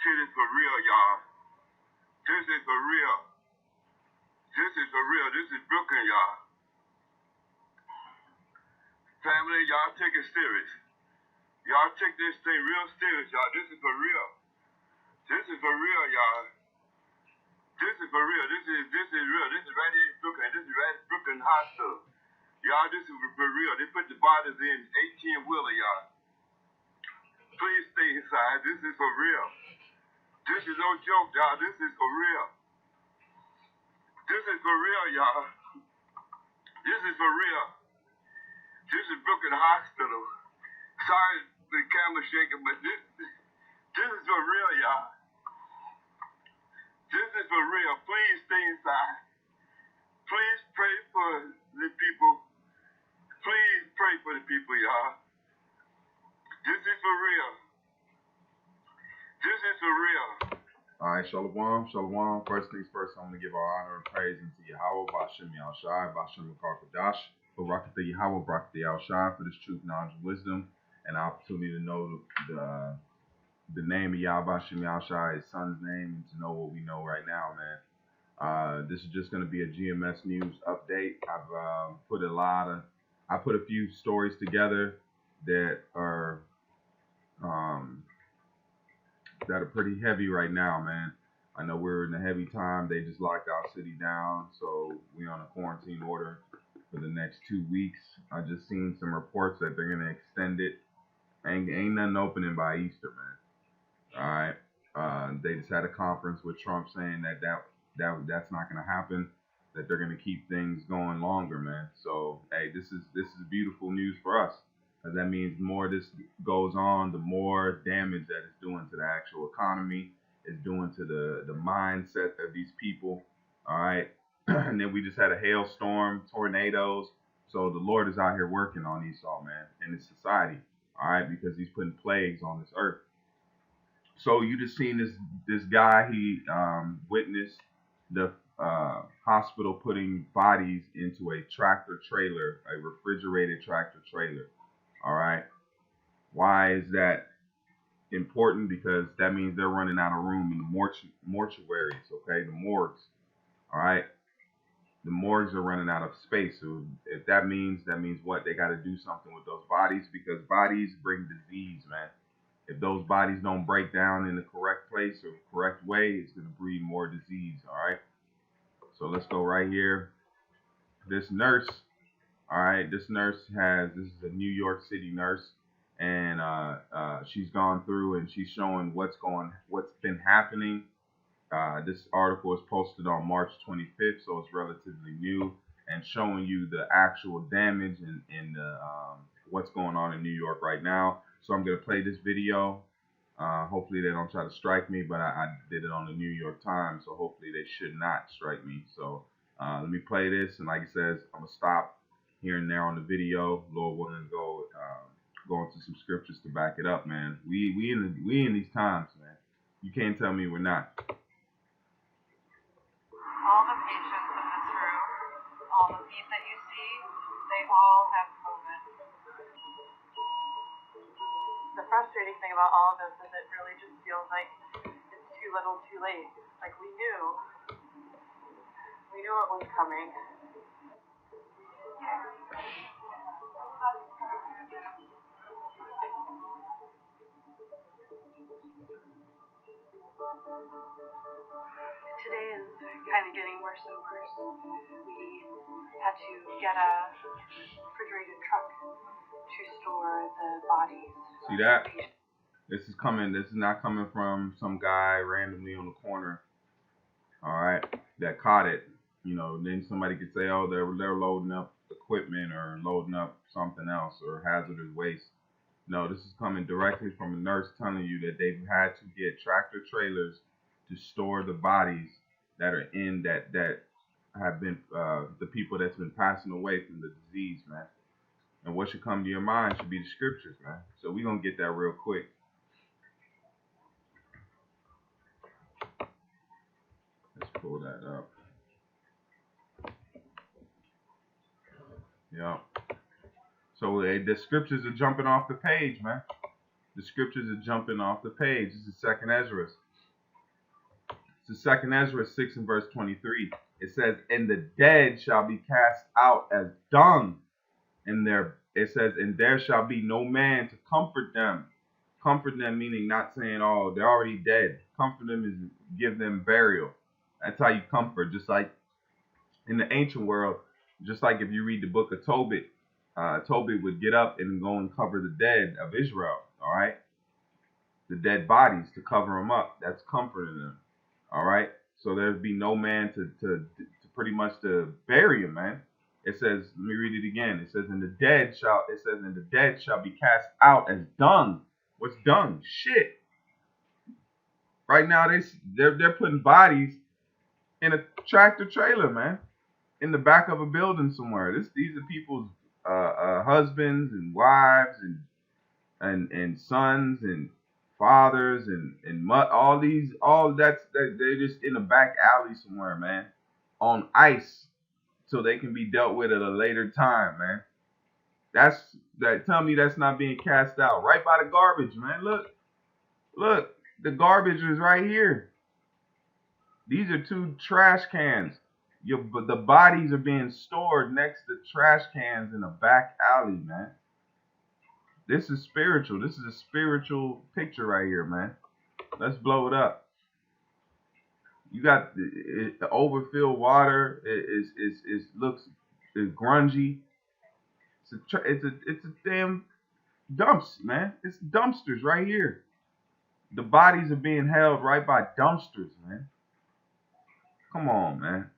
shit is for real, y'all. This is for real. This is for real. This is Brooklyn, y'all. Family, y'all take it serious. Y'all take this thing real serious, y'all. This is for real. This is for real, y'all. This is for real. This is real. This is right here in Brooklyn. This is right at Brooklyn Hospital. Y'all, this is for real. They put the bodies in 18-wheeler, y'all. Please stay inside. This is for real. This is no joke, y'all. This is for real. This is for real, y'all. This is for real. This is Brooklyn Hospital. Sorry the camera shaking, but this is for real, y'all. This is for real. Please stay inside. Please pray for the people. Please pray for the people, y'all. This is for real. This is for real. All right, Shalom, Shalom. First things first, I'm going to give our honor and praise unto Yahweh, Bashem Yahushai, Bashem Karkadash, for Rakata Yahweh, Rakata Yahushai, for this truth, knowledge, and wisdom, and the opportunity to know the name of Yahweh, Bashem Yahushai, his son's name, and to know what we know right now, man. This is just going to be a GMS news update. I've put a few stories together that are pretty heavy right now, man. I know we're in a heavy time. They just locked our city down, so we're on a quarantine order for the next 2 weeks. I just seen some reports that they're gonna extend it. Ain't nothing opening by Easter, man. All right. They just had a conference with Trump saying that's not gonna happen. That they're gonna keep things going longer, man. So hey, this is beautiful news for us. Because that means the more this goes on, the more damage that it's doing to the actual economy, it's doing to the mindset of these people. All right. And then we just had a hailstorm, tornadoes. So the Lord is out here working on Esau, man, and his society. All right, because he's putting plagues on this earth. So you just seen this guy, he witnessed the hospital putting bodies into a tractor trailer, a refrigerated tractor trailer. All right. Why is that important? Because that means they're running out of room in the mortuaries, okay? The morgues. All right. The morgues are running out of space. So if that means what? They got to do something with those bodies, because bodies bring disease, man. If those bodies don't break down in the correct place or correct way, it's going to breed more disease. All right. So let's go right here. This nurse. All right, this is a New York City nurse, and she's gone through and she's showing what's been happening. This article is posted on March 25th, so it's relatively new, and showing you the actual damage and what's going on in New York right now. So I'm gonna play this video. Hopefully they don't try to strike me, but I did it on the New York Times, so hopefully they should not strike me. So let me play this, and like it says, I'm gonna stop here and there on the video, Lord willing, go into some scriptures to back it up, man. We in these times, man. You can't tell me we're not. All the patients in this room, all the feet that you see, they all have COVID. The frustrating thing about all of this is it really just feels like it's too little, too late. Like we knew it was coming. Today is kind of getting worse and worse. We had to get a refrigerated truck to store the bodies. See that? This is not coming from some guy randomly on the corner. All right, that caught it. You know, then somebody could say, oh, they're loading up equipment or loading up something else or hazardous waste. No, this is coming directly from a nurse telling you that they've had to get tractor trailers to store the bodies that are in that have been the people that's been passing away from the disease, man. And what should come to your mind should be the scriptures, man. So we're gonna get that real quick. Let's pull that up. Yeah. So the scriptures are jumping off the page, man. The scriptures are jumping off the page. This is 2nd Ezra. This is 2nd Ezra 6 and verse 23. It says, and the dead shall be cast out as dung, and it says, and there shall be no man to comfort them. Comfort them meaning not saying, oh, they're already dead. Comfort them is give them burial. That's how you comfort. Just like in the ancient world, just like if you read the book of Tobit, Tobit would get up and go and cover the dead of Israel. All right, the dead bodies, to cover them up. That's comforting them. All right, so there'd be no man to pretty much to bury him, man. It says, let me read it again. It says, and the dead shall be cast out as dung. What's dung? Shit. Right now they're putting bodies in a tractor trailer, man, in the back of a building somewhere. These are people's husbands and wives and sons and fathers and they're just in the back alley somewhere, man, on ice, so they can be dealt with at a later time, man. Tell me that's not being cast out right by the garbage, man. Look, the garbage is right here. These are 2 trash cans. The bodies are being stored next to trash cans in a back alley, man. This is spiritual. This is a spiritual picture right here, man. Let's blow it up. You got the overfilled water. It looks grungy. It's a damn dumps, man. It's dumpsters right here. The bodies are being held right by dumpsters, man. Come on, man.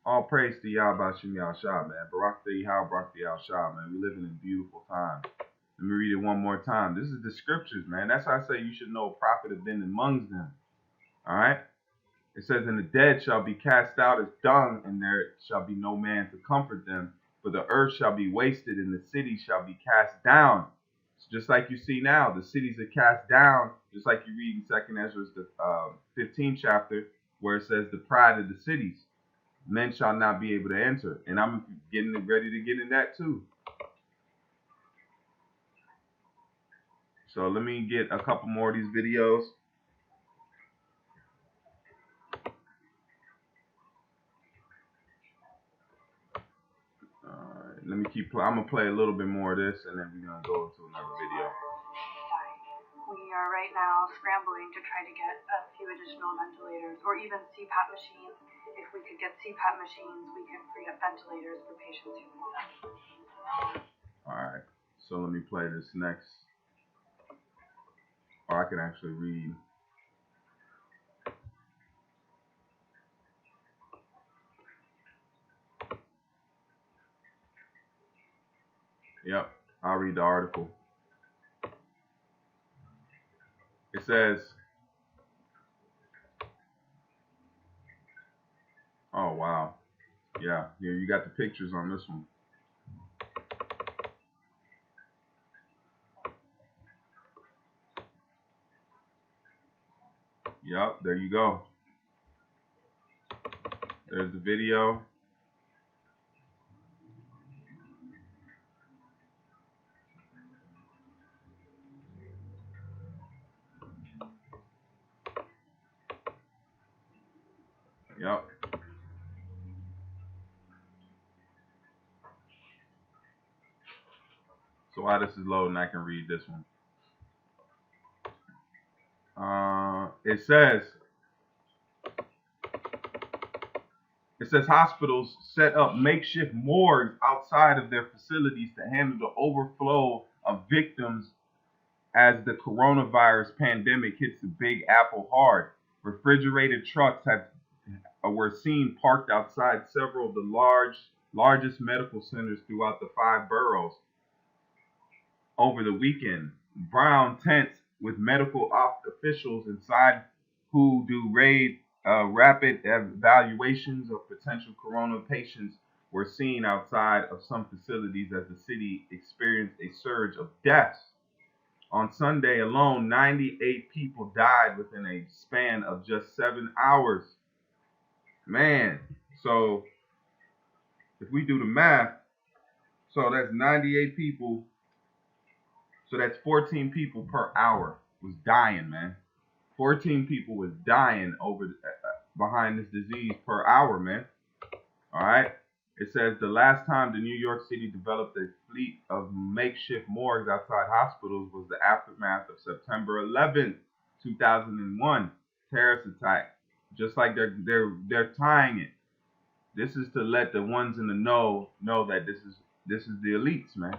All praise to Yahweh Shem Yahshua, man. Barak the Yahweh, Barak the Yahshua, man. We live in a beautiful time. Let me read it one more time. This is the scriptures, man. That's how I say you should know a prophet have been amongst them. All right? It says, and the dead shall be cast out as dung, and there shall be no man to comfort them. For the earth shall be wasted, and the cities shall be cast down. It's just like you see now, the cities are cast down, just like you read in 2nd Ezra, the 15th chapter, where it says the pride of the cities. Men shall not be able to enter. And I'm getting ready to get in that too. So let me get a couple more of these videos. Let me I'm going to play a little bit more of this, and then we're going to go into another video. We are right now scrambling to try to get a few additional ventilators, or even CPAP machines. If we could get CPAP machines, we could free up ventilators for patients who need them. Alright, so let me play this next. Or I can actually read. Yep, I'll read the article. It says, oh wow, yeah, you got the pictures on this one. Yep, there you go. There's the video. Yep. So while this is loading, I can read this one. It says hospitals set up makeshift morgues outside of their facilities to handle the overflow of victims as the coronavirus pandemic hits the Big Apple hard. Refrigerated trucks were seen parked outside several of the largest medical centers throughout the 5 boroughs over the weekend. Brown tents with medical officials inside who do rapid evaluations of potential corona patients were seen outside of some facilities as the city experienced a surge of deaths. On Sunday alone, 98 people died within a span of just 7 hours. Man, so if we do the math, so that's 98 people So that's 14 people per hour was dying, man. 14 people was dying behind this disease per hour, man. All right. It says the last time the New York City developed a fleet of makeshift morgues outside hospitals was the aftermath of September 11th, 2001 terrorist attack. Just like they're tying it. This is to let the ones in the know that this is the elites, man.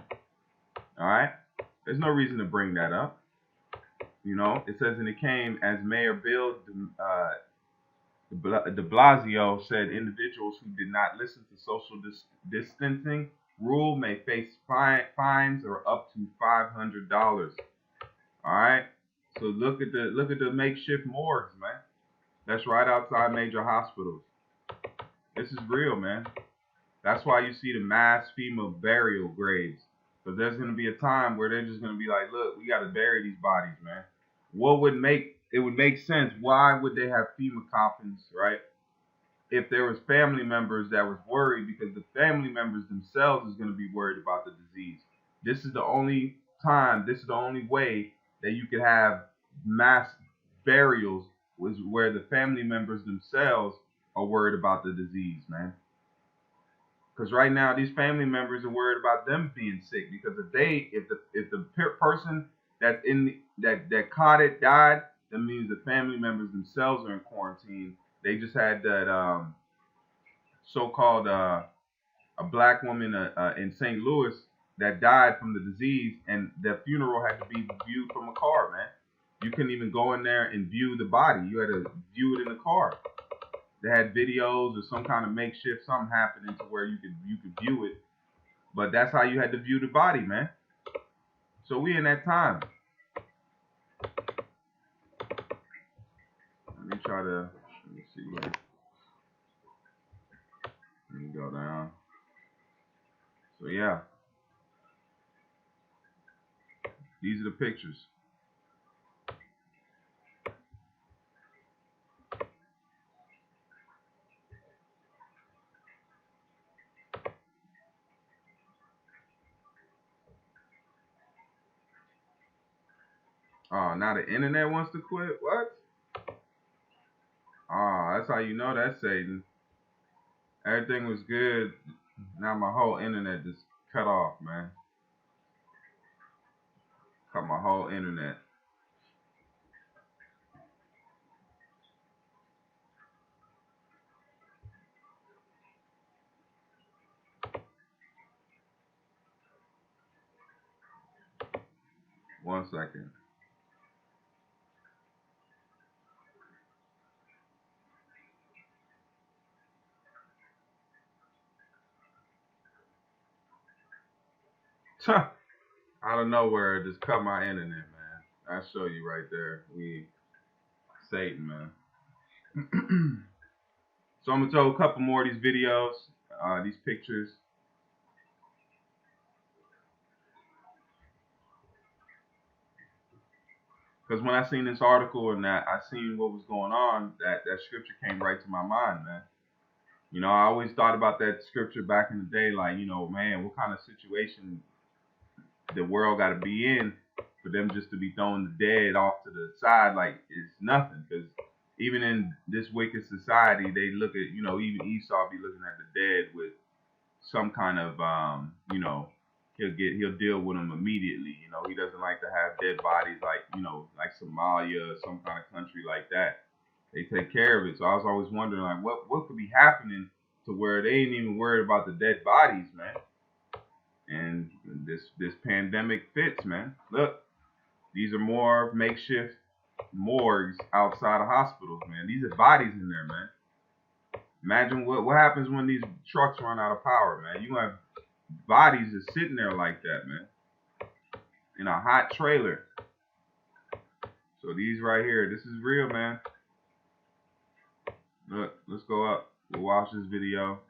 All right. There's no reason to bring that up. You know, it says, and it came as Mayor Bill de Blasio said individuals who did not listen to social distancing rule may face fines or up to $500. All right. So look at the makeshift morgues, man. That's right outside major hospitals. This is real, man. That's why you see the mass FEMA burial graves. Because there's going to be a time where they're just going to be like, look, we got to bury these bodies, man. It would make sense. Why would they have FEMA coffins, right? If there was family members that was worried, because the family members themselves is going to be worried about the disease. This is the only way that you could have mass burials was where the family members themselves are worried about the disease, man. Because right now these family members are worried about them being sick. Because if the person that's that caught it died, that means the family members themselves are in quarantine. They just had that so-called a black woman in St. Louis that died from the disease, and the funeral had to be viewed from a car, man. You couldn't even go in there and view the body. You had to view it in the car. They had videos or some kind of makeshift something happening to where you could view it, but that's how you had to view the body, man. So we in that time. Let me see here. Let me go down. So yeah, these are the pictures. Oh, now the internet wants to quit? What? Oh, that's how you know that's Satan. Everything was good. Now my whole internet just cut off, man. Cut my whole internet. One second. Out of nowhere, just cut my internet, man. I'll show you right there. Satan, man. So I'm gonna show a couple more of these videos, these pictures. Because when I seen this article and that I seen what was going on, that scripture came right to my mind, man. You know, I always thought about that scripture back in the day, like, you know, man, what kind of situation the world got to be in for them just to be throwing the dead off to the side like it's nothing. Because even in this wicked society, they look at, you know, even Esau be looking at the dead with some kind of, you know, he'll deal with them immediately. You know, he doesn't like to have dead bodies like, you know, like Somalia or some kind of country like that. They take care of it. So I was always wondering, like, what could be happening to where they ain't even worried about the dead bodies, man. And this pandemic fits, man. Look, these are more makeshift morgues outside of hospitals, man. These are bodies in there, man. Imagine what happens when these trucks run out of power, man. You have bodies just sitting there like that, man, in a hot trailer. So these right here, this is real, man. Look, let's go up. We'll watch this video.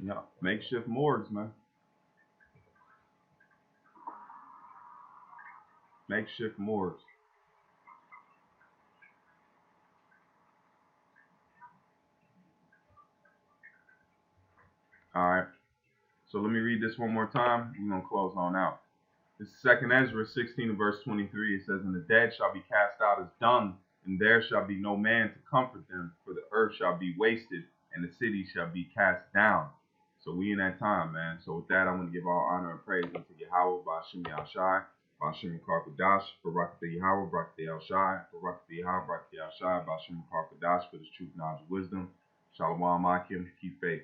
Yeah, makeshift morgues, man. makeshift morgues. All right. So let me read this one more time. We're going to close on out. This is 2 Ezra 16 and verse 23. It says, "And the dead shall be cast out as dung, and there shall be no man to comfort them, for the earth shall be wasted, and the city shall be cast down." So we in that time, man. So with that, I'm going to give all honor and praise unto Yahweh, Ba'ashem Yahshai, Ba'ashem Karkadash, Barakatha Yahweh, Barakatha Yahshai, Barakatha Yahweh, Barakatha Yahshai, Ba'ashem Karkadash, for this truth, knowledge, wisdom. Shalom Akim, keep faith.